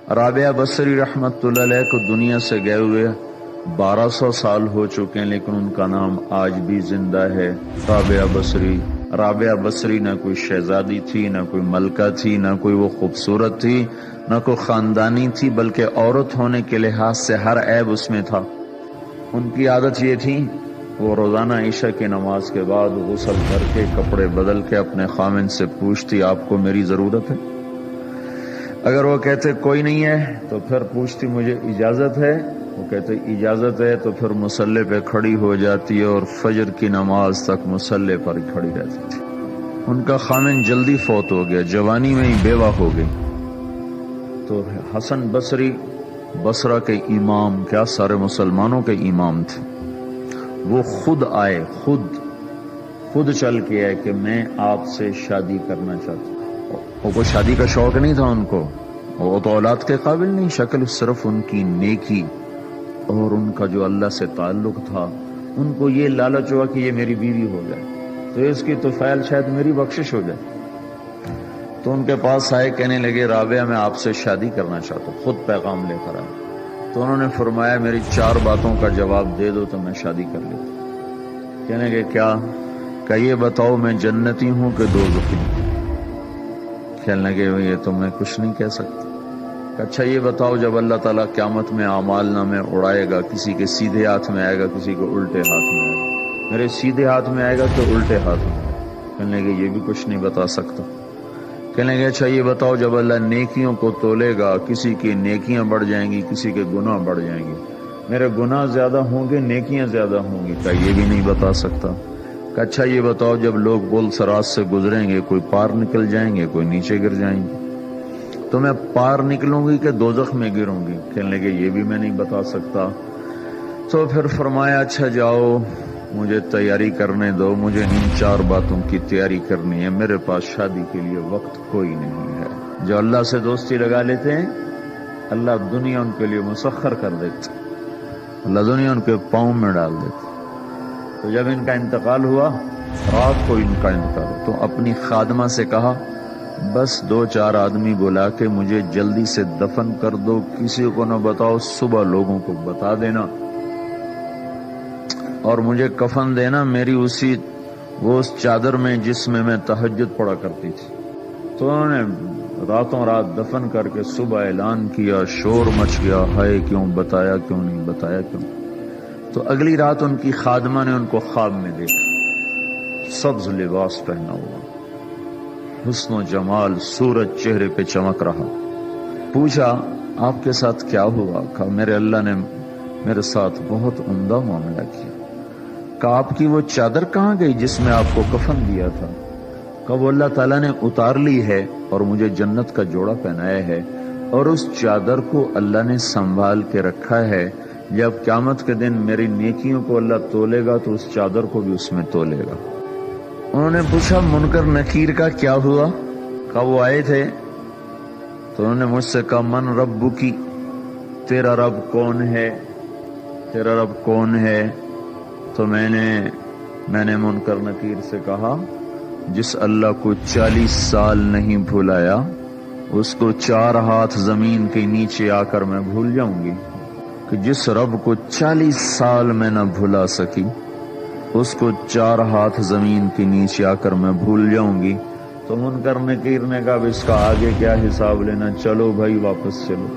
رابعہ بصری رحمتہ اللہ علیہ کو دنیا سے گئے ہوئے 1200 سال ہو چکے ہیں، لیکن ان کا نام آج بھی زندہ ہے، رابعہ بصری۔ رابعہ بصری نہ کوئی شہزادی تھی، نہ کوئی ملکہ تھی، نہ کوئی وہ خوبصورت تھی، نہ کوئی خاندانی تھی، بلکہ عورت ہونے کے لحاظ سے ہر عیب اس میں تھا۔ ان کی عادت یہ تھی، وہ روزانہ عشاء کی نماز کے بعد غسل کر کے کپڑے بدل کے اپنے خامن سے پوچھتی آپ کو میری ضرورت ہے؟ اگر وہ کہتے کوئی نہیں ہے تو پھر پوچھتی مجھے اجازت ہے؟ وہ کہتے اجازت ہے تو پھر مصلی پہ کھڑی ہو جاتی اور فجر کی نماز تک مصلی پر کھڑی رہتی تھی۔ ان کا خامن جلدی فوت ہو گیا، جوانی میں ہی بیوہ ہو گئی، تو حسن بصری بصرہ کے امام، کیا سارے مسلمانوں کے امام تھے، وہ خود آئے، خود چل کے آئے کہ میں آپ سے شادی کرنا چاہتا ہوں۔ وہ کوئی شادی کا شوق نہیں تھا ان کو، وہ تو اولاد کے قابل نہیں، شکل صرف ان کی نیکی اور ان کا جو اللہ سے تعلق تھا، ان کو یہ لالچ ہوا کہ یہ میری بیوی ہو جائے تو اس کی طفیل شاید میری بخشش ہو جائے۔ تو ان کے پاس آئے، کہنے لگے رابعہ میں آپ سے شادی کرنا چاہتا ہوں، خود پیغام لے کر آئے۔ تو انہوں نے فرمایا میری 4 باتوں کا جواب دے دو تو میں شادی کر لیتا۔ کہنے لگے کیا؟ کہ یہ بتاؤ میں جنتی ہوں کہ دوزخی؟ کہنے لگے یہ تو میں کچھ نہیں کہہ سکتا۔ اچھا یہ بتاؤ جب اللہ تعالیٰ قیامت میں اعمال نامے اڑائے گا، کسی کے سیدھے ہاتھ میں آئے گا، کسی کو الٹے ہاتھ میں آئے گا، میرے سیدھے ہاتھ میں آئے گا کہ الٹے ہاتھ میں آئے گا؟ کہنے لگے یہ بھی کچھ نہیں بتا سکتا۔ کہنے لگے اچھا یہ بتاؤ جب اللہ نیکیوں کو تولے گا، کسی کی نیکیاں بڑھ جائیں گی، کسی کے گناہ بڑھ جائیں گے، میرے گناہ زیادہ ہوں گے، نیکیاں زیادہ ہوں گی؟ کہ یہ بھی نہیں بتا سکتا۔ کہ اچھا یہ بتاؤ جب لوگ پل صراط سے گزریں گے، کوئی پار نکل جائیں گے، کوئی نیچے گر جائیں گے، تو میں پار نکلوں گی کہ دوزخ میں گروں گی؟ کہنے لگے یہ بھی میں نہیں بتا سکتا۔ تو پھر فرمایا اچھا جاؤ مجھے تیاری کرنے دو، مجھے ان 4 باتوں کی تیاری کرنی ہے، میرے پاس شادی کے لیے وقت کوئی نہیں ہے۔ جو اللہ سے دوستی لگا لیتے ہیں اللہ دنیا ان کے لیے مسخر کر دیتے، اللہ دنیا ان کے پاؤں میں ڈال دیتے۔ تو جب ان کا انتقال ہوا، رات کو ان کا انتقال ہوا، تو اپنی خادمہ سے کہا بس 2-4 آدمی بلا کے مجھے جلدی سے دفن کر دو، کسی کو نہ بتاؤ، صبح لوگوں کو بتا دینا، اور مجھے کفن دینا میری اس چادر میں جس میں میں تہجد پڑھا کرتی تھی۔ تو انہوں نے راتوں رات دفن کر کے صبح اعلان کیا، شور مچ گیا، ہائے کیوں بتایا، کیوں نہیں بتایا، کیوں؟ تو اگلی رات ان کی خادمہ نے ان کو خواب میں دیکھا، سبز لباس پہنا ہوا، حسن و جمال، سورج چہرے پہ چمک رہا۔ پوچھا آپ کے ساتھ کیا ہوا؟ کہا میرے اللہ نے میرے ساتھ بہت عمدہ معاملہ کیا۔ کہا آپ کی وہ چادر کہاں گئی جس میں آپ کو کفن دیا تھا؟ کہا وہ اللہ تعالیٰ نے اتار لی ہے اور مجھے جنت کا جوڑا پہنایا ہے، اور اس چادر کو اللہ نے سنبھال کے رکھا ہے، جب قیامت کے دن میری نیکیوں کو اللہ تولے گا تو اس چادر کو بھی اس میں تولے گا۔ انہوں نے پوچھا منکر نکیر کا کیا ہوا؟ کہا وہ آئے تھے تو انہوں نے مجھ سے کہا من ربکی، تیرا رب کون ہے، تیرا رب کون ہے؟ تو میں نے منکر نکیر سے کہا جس اللہ کو 40 سال نہیں بھلایا اس کو 4 ہاتھ زمین کے نیچے آ کر میں بھول جاؤں گی؟ کہ جس رب کو 40 سال میں نہ بھلا سکی اس کو 4 ہاتھ زمین کے نیچے آ کر میں بھول جاؤں گی؟ تو منکر نکیر نے کہا اس کا آگے کیا حساب لینا، چلو بھائی واپس چلو۔